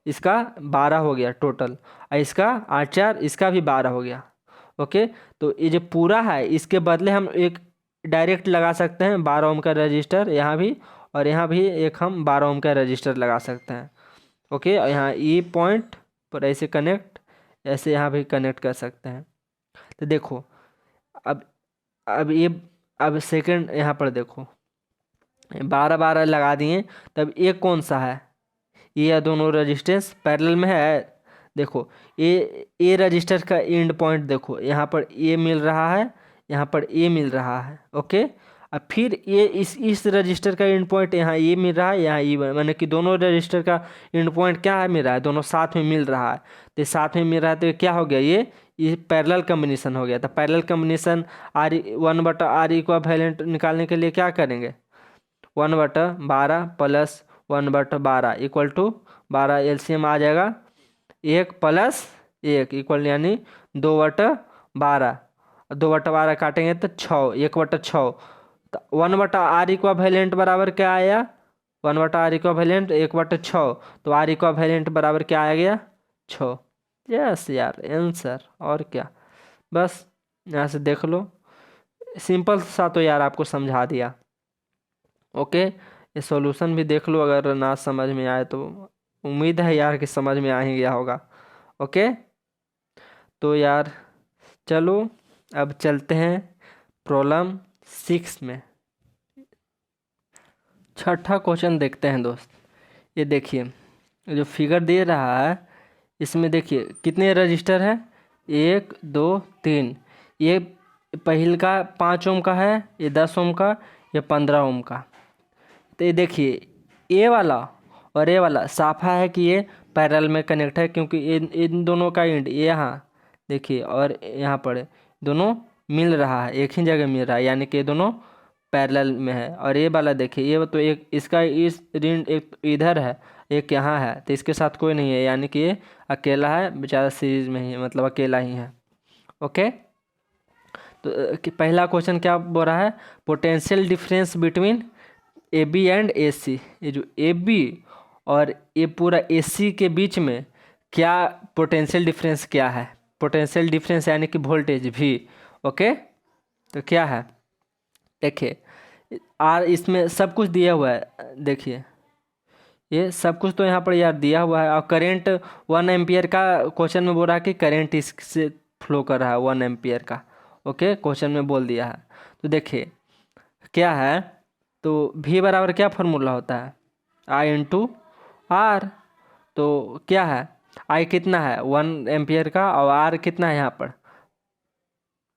इसका 12 हो गया टोटल, और इसका 8 4 इसका भी 12 हो गया। ओके, तो ये जो पूरा है इसके बदले हम एक डायरेक्ट लगा सकते हैं 12 ओम का रजिस्टर यहाँ भी, और यहाँ भी एक हम 12 ओम का रजिस्टर लगा सकते हैं। ओके, और यहाँ ई पॉइंट पर ऐसे कनेक्ट, ऐसे यहाँ भी कनेक्ट कर सकते हैं। तो देखो अब ये अब सेकंड यहाँ पर देखो 12 12 लगा दिए, तब ये कौन सा है, ये दोनों रेजिस्टेंस पैरेलल में है, देखो ए रजिस्टर का एंड पॉइंट देखो, यहाँ पर ए मिल रहा है, यहाँ पर ए मिल रहा है। ओके, अब फिर ये इस रजिस्टर का एंड पॉइंट यहाँ ए मिल रहा है, यहाँ ई, माने कि दोनों रजिस्टर का एंड पॉइंट क्या है, मिल रहा है, दोनों साथ में मिल रहा है। तो साथ में मिल रहा है तो क्या हो गया, ये पैरेलल कम्बिनेशन हो गया। तो parallel combination are 1/r equivalent निकालने के लिए क्या करेंगे, 1/12 प्लस 1/12 इक्वल टू 12, एलसीएम आ जाएगा 1 प्लस 1 इक्वल यानी 2/12, 2/12 काटेंगे तो 6, 1/6। तो 1/r इक्विवेलेंट बराबर क्या आया, 1/r इक्विवेलेंट 1/6, तो r इक्विवेलेंट बराबर क्या आ गया, 6। यस यार, आंसर। और क्या, बस यहाँ से देख लो, सिंपल सा तो यार आपको समझा दिया। ओके, ये सॉल्यूशन भी देख लो, अगर ना समझ में आए तो उम्मीद है यार कि समझ में आ ही गया होगा। ओके, तो यार चलो अब चलते हैं प्रॉब्लम 6 में। छठा क्वेश्चन देखते हैं दोस्त। ये देखिए, जो फिगर दे रहा है इसमें देखिए कितने रजिस्टर है, 1 2 3। ये पहले का 5 ओम का है, ये 10 ओम का, ये 15 ओम का। तो ये देखिए ए वाला और ए वाला साफा है कि ये पैरेलल में कनेक्ट है, क्योंकि इन दोनों का एंड यहाँ देखिए और यहाँ पर दोनों मिल रहा है, एक ही जगह मिल रहा है, यानी कि ये दोनों पैरेलल में है। और ये वाला देखिए, ये तो एक इसका इस ऋण एक इधर है, एक यहाँ है, तो इसके साथ कोई नहीं है, यानी कि ये अकेला है बेचारा, सीरीज में ही मतलब अकेला ही है। ओके, तो पहला क्वेश्चन क्या बोल रहा है, potential difference between A B and A C. ये जो ए बी और ये पूरा ए सी के बीच में क्या पोटेंशियल डिफरेंस क्या है, पोटेंशियल डिफरेंस यानी कि वोल्टेज भी। ओके, तो क्या है, देखिए आर इसमें सब कुछ दिया हुआ है, देखिए ये सब कुछ तो यहाँ पर यार दिया हुआ है। और करेंट 1 एम्पियर का क्वेश्चन में बोल रहा है कि करेंट इससे फ्लो कर रहा है 1 एम्पियर का। ओके, क्वेश्चन में बोल दिया है। तो देखिए क्या है, तो V बराबर क्या फार्मूला होता है, I इंटू आर। तो क्या है, I कितना है 1 एम्पियर का, और R कितना है यहाँ पर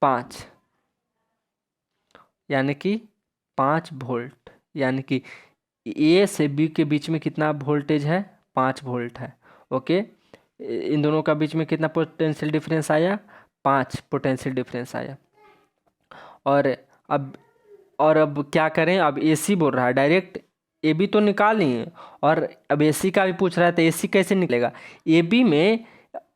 5, यानी कि 5 वोल्ट, यानी कि ए से बी के बीच में कितना वोल्टेज है, 5 वोल्ट है। ओके, इन दोनों का बीच में कितना पोटेंशियल डिफरेंस आया, 5 पोटेंशियल डिफरेंस आया। और अब क्या करें, अब एसी बोल रहा है, डायरेक्ट ए बी तो निकाल लिए, और अब एसी का भी पूछ रहा है, तो एसी कैसे निकलेगा, ए बी में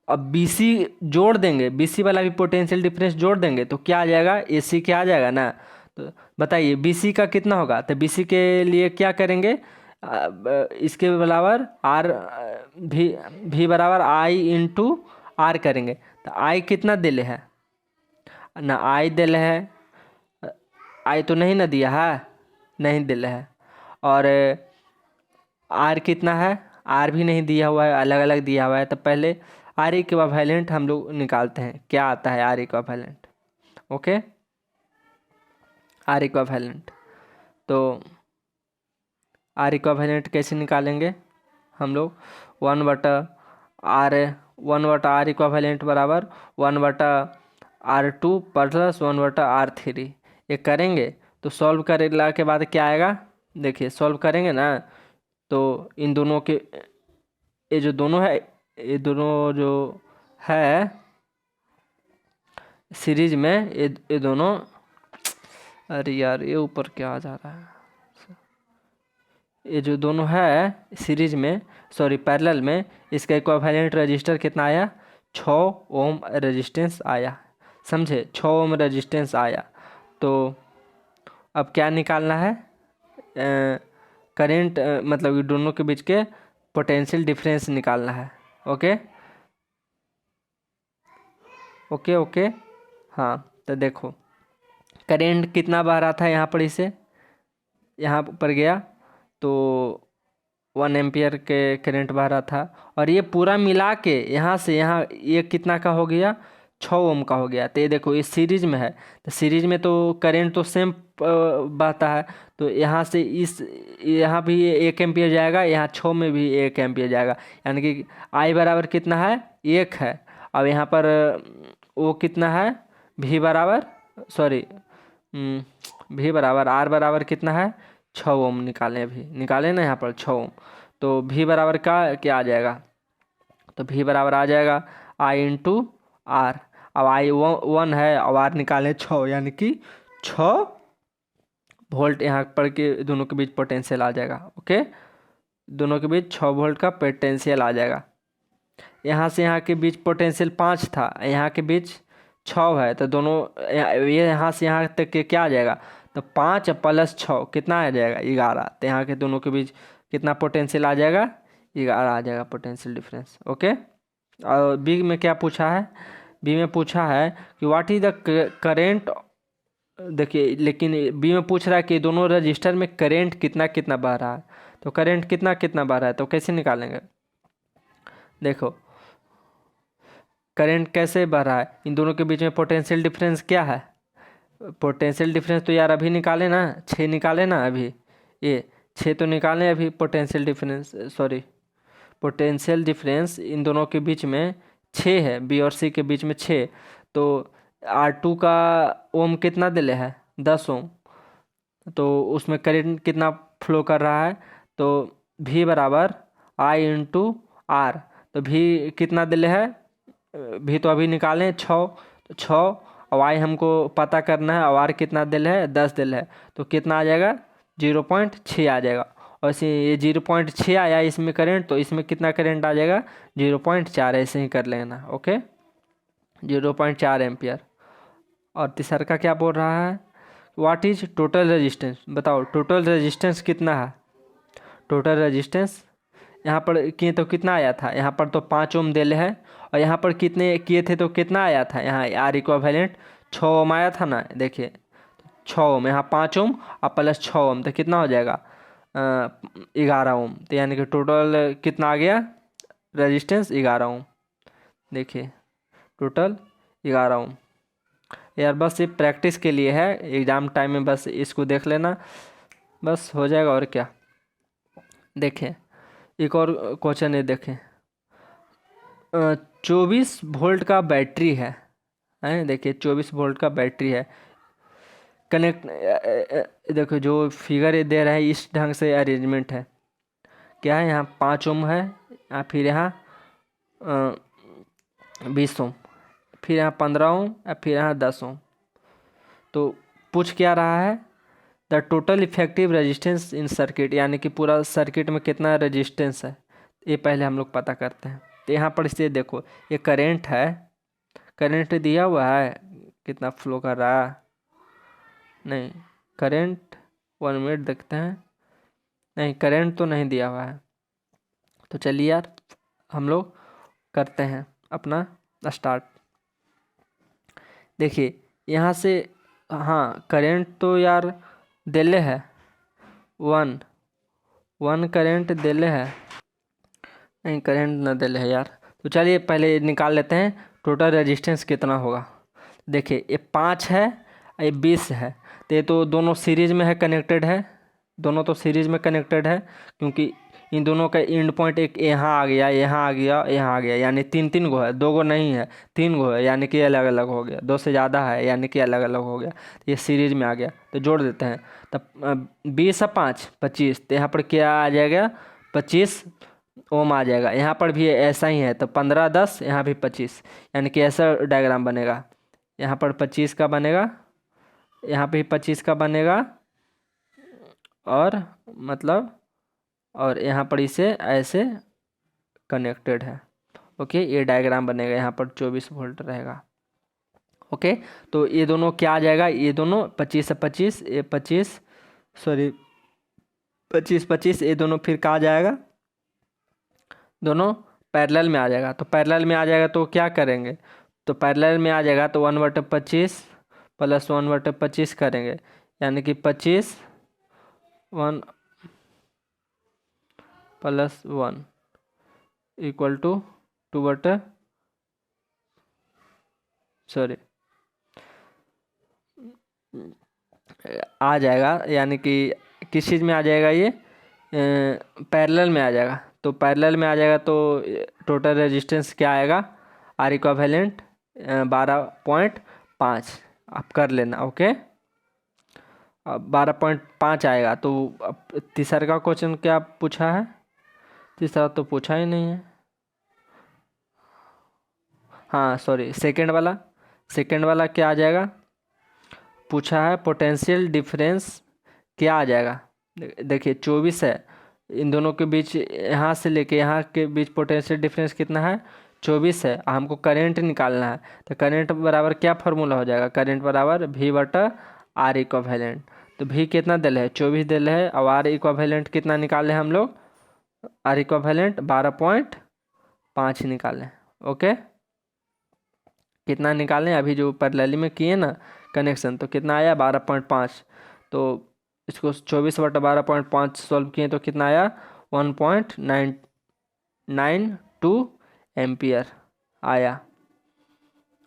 अब बी सी जोड़ देंगे, बी सी वाला भी पोटेंशियल डिफरेंस जोड़ देंगे, तो क्या आ जाएगा, ए सी क्या आ जाएगा ना। तो बताइए बी सी का कितना होगा, तो बी सी के लिए क्या करेंगे, इसके बराबर आर भी बराबर आई इंटू आर करेंगे। तो आई कितना दिले है ना, आई दिले है, आई तो नहीं ना दिया है, नहीं दिले है। और आर कितना है, आर भी नहीं दिया हुआ है, अलग अलग दिया हुआ है। तो पहले आर इक्विवेलेंट हम लोग निकालते हैं, क्या आता है R equivalent. Okay, R equivalent, तो आर इक्विवेलेंट कैसे निकालेंगे हम लोग, 1/r इक्विवेलेंट बराबर 1/r2 प्लस 1/r3। ये करेंगे तो सॉल्व करने के बाद क्या आएगा, देखिए सॉल्व करेंगे ना, तो इन दोनों के ये जो दोनों है, ये दोनों जो है सीरीज में, ये दोनों, अरे यार ये ऊपर क्या आ जा रहा है, ये जो दोनों है सीरीज में, सॉरी पैरेलल में, इसका इक्विवेलेंट रजिस्टर कितना आया, 6 ओम रेजिस्टेंस आया, समझे, 6 ओम रेजिस्टेंस आया। तो अब क्या निकालना है, करंट मतलब ये दोनों के बीच के पोटेंशियल डिफरेंस निकालना है। ओके ओके ओके, हाँ, तो देखो करंट कितना बह रहा था यहाँ पर, इसे यहाँ पर गया तो 1 एम्पियर के करंट बह रहा था, और ये पूरा मिला के यहाँ से यहाँ ये कितना का हो गया, 6 ओम का हो गया। तो ये देखो इस सीरीज में है, तो सीरीज में तो करंट तो सेम बहता है, तो यहाँ से इस यहाँ भी 1 एम्पियर जाएगा, यहाँ 6 में भी 1 एम्पियर जाएगा, यानी कि आई बराबर कितना है, 1 है। अब यहाँ पर वो कितना है, भी बराबर, सॉरी, भी बराबर आर बराबर कितना है, 6 ओम निकालें, अभी निकालें ना यहाँ पर 6 ओम। तो भी बराबर का क्या आ जाएगा, तो भी बराबर आ जाएगा आई इंटू आर। अब आई 1 है, अब आर निकालें 6, यानी कि 6 वोल्ट यहाँ पर के दोनों के बीच पोटेंशियल आ जाएगा। ओके, दोनों के बीच 6 वोल्ट का पोटेंशियल आ जाएगा। यहाँ से यहाँ के बीच पोटेंशियल 5 था, यहाँ के बीच 6 है, तो दोनों ये यहाँ से यहाँ तक के क्या आ जाएगा, तो 5 प्लस 6 कितना आ जाएगा, 11। तो यहाँ के दोनों के बीच कितना पोटेंशियल आ जाएगा, 11 आ जाएगा पोटेंशियल डिफरेंस। ओके, और बी में क्या पूछा है, बी में पूछा है कि व्हाट इज द करेंट। देखिए, लेकिन बी में पूछ रहा है कि दोनों रजिस्टर में करेंट कितना कितना बह रहा है, तो करेंट कितना कितना बह रहा है, तो कैसे निकालेंगे। देखो करंट कैसे बढ़ रहा है, इन दोनों के बीच में पोटेंशियल डिफरेंस क्या है, पोटेंशियल डिफरेंस तो यार अभी निकाले ना, 6 निकाले ना अभी, ये 6 तो निकाले अभी potential difference, sorry potential difference in दोनों के बीच में 6 है, बी और सी के बीच में 6। तो R2 का ओम कितना दिले है, 10 ओम, तो उसमें करंट कितना फ्लो कर रहा है, तो भी बराबर आई इंटू आर। तो भी कितना दिले है, भी तो अभी निकालें 6, तो 6, और आई हमको पता करना है, और आर कितना दिल है, 10 दिल है, तो कितना आ जाएगा, 0.6 आ जाएगा। और इसे ये 0.6 आया इसमें करंट, तो इसमें कितना करंट आ जाएगा, 0.4, ऐसे ही कर लेना। Okay, 0.4 ampere. और तीसरा का क्या बोल रहा है, व्हाट इज टोटल रेजिस्टेंस, बताओ टोटल रेजिस्टेंस कितना है। टोटल रेजिस्टेंस यहाँ पर किए तो कितना आया था, यहाँ पर तो 5 ओम दिले है, और यहाँ पर कितने किए थे तो कितना आया था, यहाँ आर इक्विवेलेंट 6 ओम आया था ना, देखिए 6 ओम, यहाँ 5 ओम और प्लस 6 ओम, तो कितना हो जाएगा, 11 ओम। तो यानी कि टोटल कितना आ गया रेजिस्टेंस, 11 ओम। देखिए टोटल 11 ओम। यार बस ये प्रैक्टिस के लिए है, एग्ज़ाम टाइम में बस इसको देख लेना, बस हो जाएगा, और क्या। देखें एक और क्वेश्चन है, देखें 24 वोल्ट का बैटरी है, देखिए 24 वोल्ट का बैटरी है, कनेक्ट, देखो जो फिगर ये दे रहा है इस ढंग से अरेंजमेंट है, क्या है, यहाँ 5 ओम है, फिर यहाँ 20 ओम, फिर यहाँ 15 ओम, फिर यहाँ 10 ओम। तो पूछ क्या रहा है, the total effective resistance in circuit, यानी कि पूरा सर्किट में कितना रेजिस्टेंस है, ये पहले हम लोग पता करते हैं। तो यहाँ पर इसे देखो, ये करंट है, करंट दिया हुआ है कितना फ्लो कर रहा है, नहीं करंट 1 मिनट देखते हैं, नहीं करंट तो नहीं दिया हुआ है। तो चलिए यार हम लोग करते हैं अपना स्टार्ट। देखिए यहाँ से, हाँ करंट तो यार दिले है 1 करंट दिले है, नहीं करंट ना दिले है यार। तो चलिए पहले निकाल लेते हैं टोटल रेजिस्टेंस कितना होगा। देखिए ये 5 है, ये 20 है, तो ये तो दोनों सीरीज में है, कनेक्टेड है, दोनों तो सीरीज में कनेक्टेड है, क्योंकि इन दोनों का एंड पॉइंट एक यहाँ आ गया, यहाँ आ गया, यहाँ आ गया, यानी 3 गो है, 2 गो नहीं है, 3 गो है, यानी कि अलग अलग हो गया, 2 से ज़्यादा है यानी कि अलग अलग हो गया, ये सीरीज में आ गया। तो जोड़ देते हैं, तब 20 और 5 25, तो यहाँ पर क्या आ जाएगा, 25 ओम आ जाएगा। यहाँ पर भी ऐसा ही है, तो 15 10, यहाँ भी 25, यानी कि ऐसा डायग्राम बनेगा, यहाँ पर 25 का बनेगा, यहाँ पे 25 का बनेगा, और मतलब और यहाँ पर इसे ऐसे कनेक्टेड है। ओके, ये डायग्राम बनेगा, यहाँ पर 24 वोल्ट रहेगा। ओके, तो ये दोनों क्या आ जाएगा, ये दोनों 25 से 25, ये 25, सॉरी 25 25, ये दोनों फिर कहाँ जाएगा, दोनों पैरेलल में आ जाएगा। तो पैरेलल में आ जाएगा तो क्या करेंगे, तो पैरेलल में आ जाएगा तो 1/25 प्लस 1/25 करेंगे, यानी कि 25 1 प्लस 1 इक्वल टू 2/, सॉरी, आ जाएगा, यानी कि किस चीज़ में आ जाएगा ये, पैरेलल में आ जाएगा। तो पैरेलल में आ जाएगा तो टोटल रेजिस्टेंस क्या आएगा, आर इक्विवेलेंट 12.5। आप कर लेना, ओके। अब 12.5 आएगा। तो अब तीसरा का क्वेश्चन क्या पूछा है, तीसरा तो पूछा ही नहीं है। हाँ सॉरी, सेकंड वाला क्या आ जाएगा, पूछा है पोटेंशियल डिफरेंस क्या आ जाएगा। देखिए 24 है, इन दोनों के बीच यहाँ से लेके यहाँ के बीच पोटेंशियल डिफरेंस कितना है, 24 है। हमको करंट निकालना है, तो करंट बराबर क्या फार्मूला हो जाएगा, करंट बराबर V बटा आर इक्विवेलेंट। तो V कितना दिल है, 24 दिल है, और आर इक्विवेलेंट कितना निकाले हम लोग, आर इक्विवेलेंट 12.5 निकालें, ओके। कितना निकालें, अभी जो पैरेलली में किए ना कनेक्शन, तो कितना आया 12.5। तो इसको 24/12.5 सॉल्व किए तो कितना आया, 1.992 एम्पियर आया,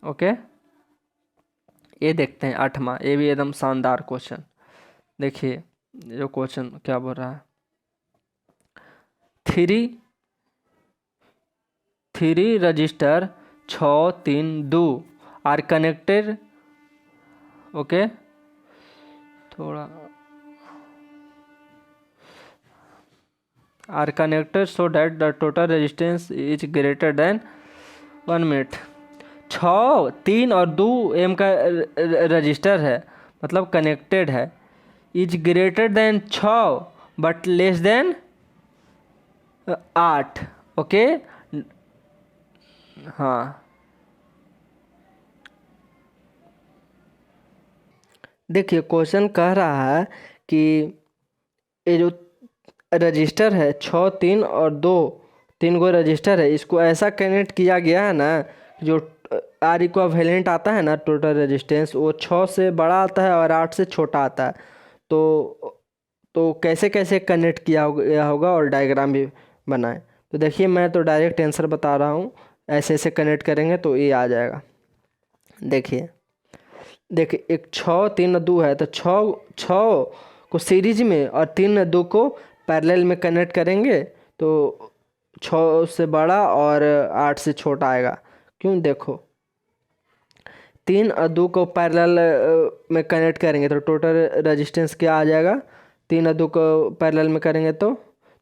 ओके। ये देखते हैं 8वां, ये भी एकदम शानदार क्वेश्चन। देखिए जो क्वेश्चन क्या बोल रहा है, three resistor 632 are connected, okay. थोड़ा are connected so that the total resistance is greater than 1 minute. 6, 3 और 2 एम का रजिस्टर है, मतलब कनेक्टेड है, is greater then 6 but less than 8, okay. हाँ देखिए क्वेश्चन कह रहा है कि ये जो रजिस्टर है 6, 3 और 2, 3 गो रजिस्टर है, इसको ऐसा कनेक्ट किया गया है ना, जो आर इक्विवेलेंट आता है ना टोटल रेजिस्टेंस, वो 6 से बड़ा आता है और 8 से छोटा आता है। तो कैसे कैसे कनेक्ट किया गया होगा और डायग्राम भी बनाए। तो देखिए मैं तो डायरेक्ट आंसर बता रहा हूँ, ऐसे ऐसे कनेक्ट करेंगे तो ये आ जाएगा। देखिए देखिए एक 6, 3 और 2 है, तो 6 को सीरीज में और 3 और 2 को पैरेलल में कनेक्ट करेंगे तो 6 से बड़ा और 8 से छोटा आएगा। क्यों, देखो 3 और 2 को पैरेलल में कनेक्ट करेंगे तो टोटल रेजिस्टेंस क्या आ जाएगा, 3 और 2 को पैरेलल में करेंगे तो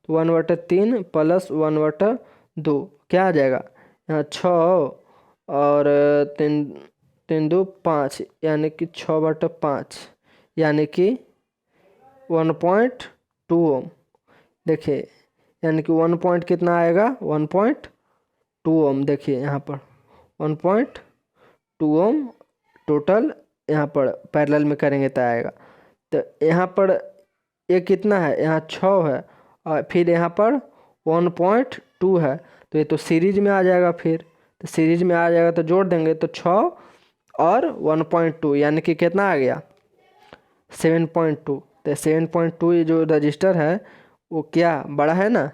1/3 प्लस 1/2 क्या आ जाएगा, यहाँ 6 और 3, 3 2 5, यानी कि 6/5, यानी कि 1.2 ओम। देखिए यानी कि 1 पॉइंट कितना आएगा, 1.2 ओम। देखिए यहाँ पर 1.2 ओम टोटल, यहाँ पर पैरेलल में करेंगे तो आएगा। तो यहाँ पर ये कितना है, यहाँ 6 है, और फिर यहाँ पर 1.2 है, तो ये तो सीरीज में आ जाएगा। फिर तो सीरीज में आ जाएगा तो जोड़ देंगे तो 6 और 1.2 यानी कि कितना आ गया, 7.2। तो 7.2 ये जो रजिस्टर है वो क्या बड़ा है ना,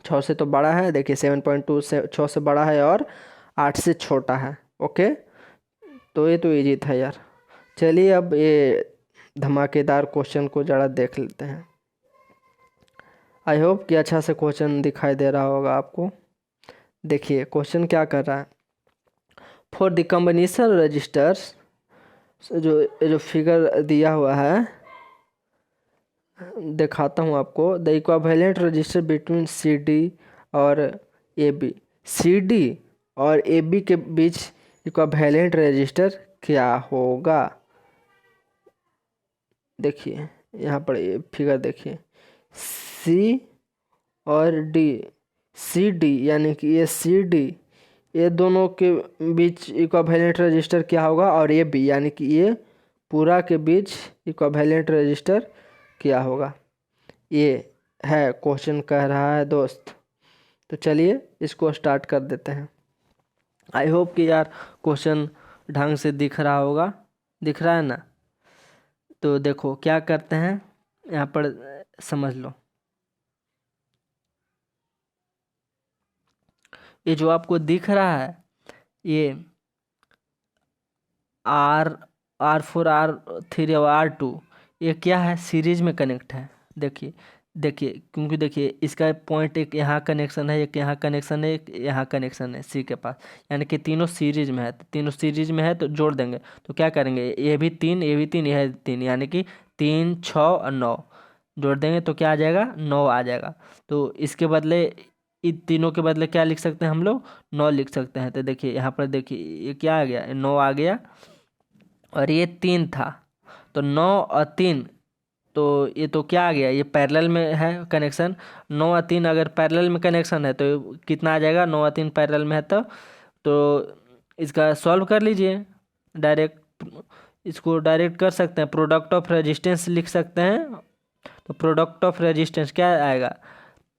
6 से तो बड़ा है। देखिए 7.2 से 6 से बड़ा है और 8 से छोटा है, ओके। तो ये तो इजी था यार। चलिए अब ये धमाकेदार क्वेश्चन को ज़रा देख लेते हैं। आई होप कि अच्छा से क्वेश्चन दिखाई दे रहा होगा आपको। देखिए क्वेश्चन क्या कर रहा है, फॉर द कॉम्बिनेशन रजिस्टर्स, जो फिगर दिया हुआ है दिखाता हूँ आपको। The equivalent resistor between C D और ए बी, सी डी और ए बी के बीच इक्विवेलेंट रजिस्टर क्या होगा। देखिए यहाँ पर ये फिगर देखिए, सी और डी, सी डी यानी कि ये सी डी, ये दोनों के बीच इक्विवेलेंट रजिस्टर क्या होगा, और ये बी यानी कि ये पूरा के बीच इक्विवेलेंट रजिस्टर क्या होगा। ये है क्वेश्चन कह रहा है दोस्त। तो चलिए इसको स्टार्ट कर देते हैं। आई होप कि यार क्वेश्चन ढंग से दिख रहा होगा, दिख रहा है ना। तो देखो क्या करते हैं, यहाँ पर समझ लो। ये जो आपको दिख रहा है, ये आर R4 R3 और R2 ये क्या है, सीरीज में कनेक्ट है। देखिए देखिए, क्योंकि देखिए इसका पॉइंट एक यहाँ कनेक्शन है, एक यहाँ कनेक्शन है, एक यहाँ कनेक्शन है सी के पास, यानी कि तीनों सीरीज में है। तो तीनों सीरीज में है तो जोड़ देंगे, तो क्या करेंगे, ये भी 3 ये भी 3 यह 3, यानी कि 3 6 और 9 जोड़ देंगे तो क्या आ जाएगा, 9 आ जाएगा। तो इसके बदले, इन तीनों के बदले क्या लिख सकते हैं हम लोग, 9 लिख सकते हैं। तो देखिए यहाँ पर देखिए ये क्या आ गया, 9 आ गया, और ये 3 था, तो 9 और 3, तो ये तो क्या आ गया, ये पैरेलल में है कनेक्शन। 9 और 3 अगर पैरेलल में कनेक्शन है तो कितना आ जाएगा, 9 और 3 पैरेलल में है तो इसका सॉल्व कर लीजिए डायरेक्ट, इसको डायरेक्ट कर सकते हैं, प्रोडक्ट ऑफ रेजिस्टेंस लिख सकते हैं। तो प्रोडक्ट ऑफ रेजिस्टेंस क्या आएगा,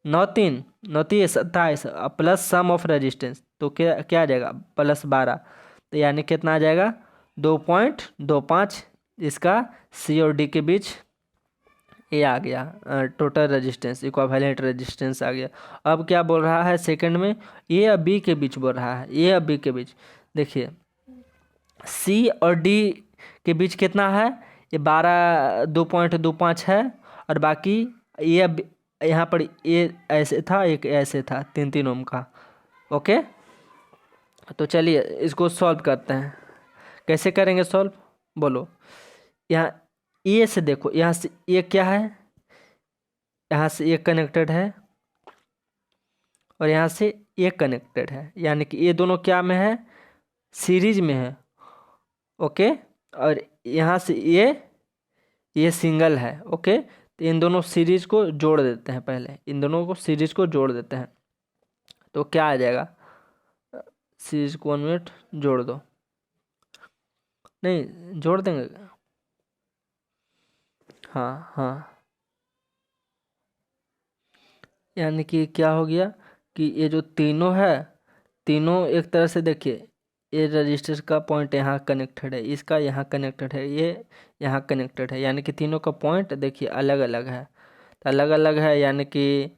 9 3 27 प्लस सम ऑफ रेजिस्टेंस, तो क्या क्या आ जाएगा, +12, तो यानी कितना आ जाएगा, 2.25। इसका सी और डी के बीच ये आ गया टोटल रेजिस्टेंस, इक्विवेलेंट रेजिस्टेंस आ गया। अब क्या बोल रहा है सेकंड में, ए और बी के बीच बोल रहा है, ए और बी के बीच। देखिए सी और डी के बीच कितना है, ये 2.25 है, और बाकी ये यहाँ पर ये ऐसे था, एक ऐसे था, 3 ओम का। ओके, तो चलिए इसको सॉल्व करते हैं। कैसे करेंगे सॉल्व, बोलो। यहाँ ये से देखो, यहाँ से ये क्या है, यहाँ से ये कनेक्टेड है, और यहाँ से ये कनेक्टेड है, यानी कि ये दोनों क्या में है, सीरीज में है। ओके, और यहाँ से ये सिंगल है। ओके, तो इन दोनों सीरीज को जोड़ देते हैं, पहले इन दोनों को सीरीज को जोड़ देते हैं, तो क्या आ जाएगा, सीरीज को 1 मिनट जोड़ दो, नहीं जोड़ देंगे, हाँ हाँ, यानी कि क्या हो गया कि ये जो तीनों है, तीनों एक तरह से देखिए, ये रजिस्टर का पॉइंट यहाँ कनेक्टेड है, इसका यहाँ कनेक्टेड है, ये यहाँ कनेक्टेड है, यानी कि तीनों का पॉइंट देखिए अलग अलग है। तो अलग अलग है यानी कि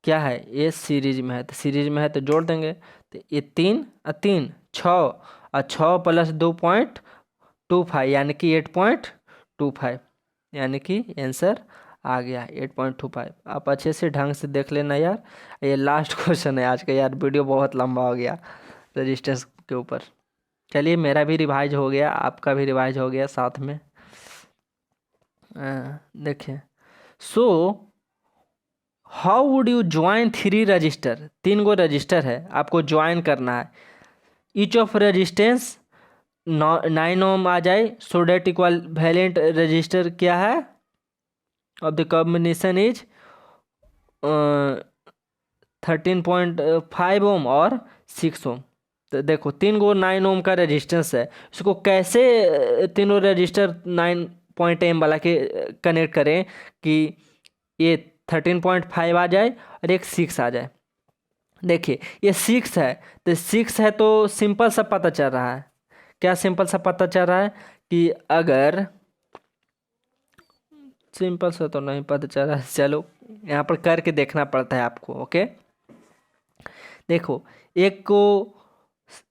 क्या है, ये सीरीज में है, तो सीरीज में है तो जोड़ देंगे। तो ये 3 और 3 6, और 6 + 2.25, यानी कि 8.25, यानी कि आंसर आ गया 8.25। आप अच्छे से ढंग से देख लेना यार, ये लास्ट क्वेश्चन है आज का यार, वीडियो बहुत लंबा हो गया रेजिस्टेंस के ऊपर। चलिए मेरा भी रिवाइज हो गया, आपका भी रिवाइज हो गया साथ में। देखिए, so how would you join 3 register, 3 go register है, आपको ज्वाइन करना है। ईच ऑफ रेजिस्टेंस 9 ओम आ जाए, सो डेट इक्वल वैलेंट रजिस्टर क्या है ऑफ द कॉम्बिनेशन इज 13.5 ओम और 6 ओम। तो देखो 3 गो 9 ओम का रेजिस्टेंस है, इसको कैसे तीनों रजिस्टर 9.m वाला के कनेक्ट करें कि ये 13.5 आ जाए और एक 6 आ जाए। देखिए ये 6 है, तो 6 है तो सिंपल सा पता चल रहा है, क्या सिंपल सा पता चल रहा है कि अगर, सिंपल सा तो नहीं पता चल रहा है, चलो यहाँ पर करके देखना पड़ता है आपको। ओके, देखो एक को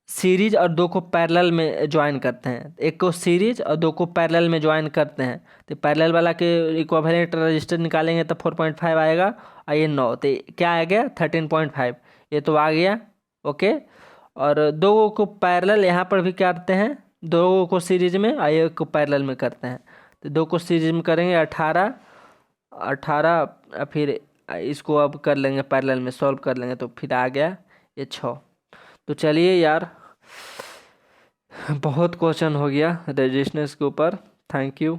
सीरीज और 2 को पैरेलल में ज्वाइन करते हैं, एक को सीरीज और 2 को पैरेलल में ज्वाइन करते हैं, तो पैरेलल वाला के इक्विवेलेंट रजिस्टर निकालेंगे तो 4.5 आएगा, और ये 9, तो क्या आ गया 13.5, ये तो आ गया। ओके, और 2 को पैरेलल यहाँ पर भी करते हैं, 2 को सीरीज में और 1 को पैरेलल में करते हैं, तो 2 को सीरीज में करेंगे 18, फिर इसको अब कर लेंगे पैरेलल में, सॉल्व कर लेंगे तो फिर आ गया ये 6। तो चलिए यार, बहुत क्वेश्चन हो गया रेजिस्टेंस के ऊपर। Thank you.